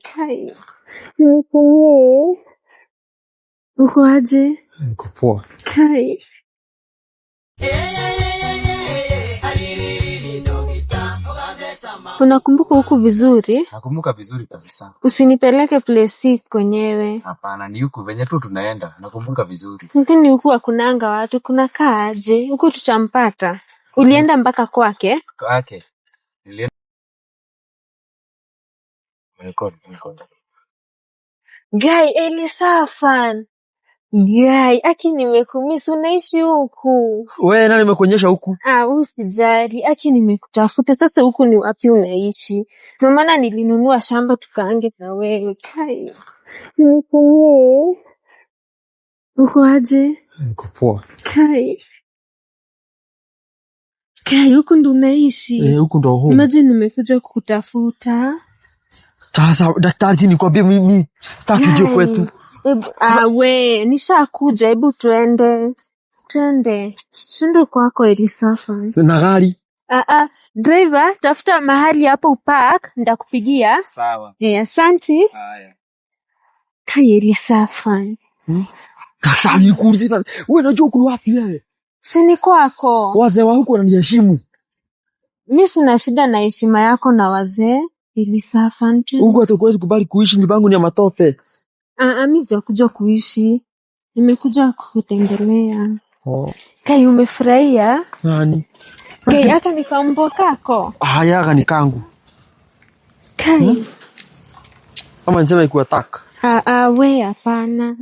Kai. Uko aje? Niko poa. Kai. Unakumbuka huku vizuri? Nakumbuka vizuri kabisa. Usinipeleke place kwenyewe. Hapana, ni huku venye tu tunaenda. Nakumbuka vizuri. Lakini huku hakunanga watu, kuna kaaje? Huku tutampata. Ulienda mpaka kwake? Kwake. Nilienda. Guy, Elisafan. Guy, aki nimekumisi, unaishi huku. Wewe nani nimekuonyesha huku? Usijali, aki nimekutafuta. Sasa huku ni wapi unaishi? Ndio maana nilinunua shamba tukaange na wewe. Kai. Nimekumisi. Uko aje? Niko poa. Kai. Kai, huku ndo unaishi? Huku ndo home. Imagine nimekuja kukutafuta. Sasa daktari nikwambie mimi sitaki uje kwetu. We, nishakuja, hebu twende. Twende kwako Elisafan. Na gari? Driver, tafuta mahali hapo upark, ndakupigia. Sawa. Asante. Haya. Kai Elisafan. Daktari nikuulize, wewe unajua uko wapi wewe? Si ni kwako. Wazee wa huko wananiheshimu. Mimi sina shida na heshima yako na wazee. Elisafan. Huko hatakuwezi kubali kuishi, nyumba yangu ni ya matope. Mimi sijakuja kuishi. Nimekuja kukutembelea. Kai, umefurahia? Nani? Kai, aka ni kambo kako. Haya ni kangu. Kai. Kama nisema ikuwa taka. We hapana.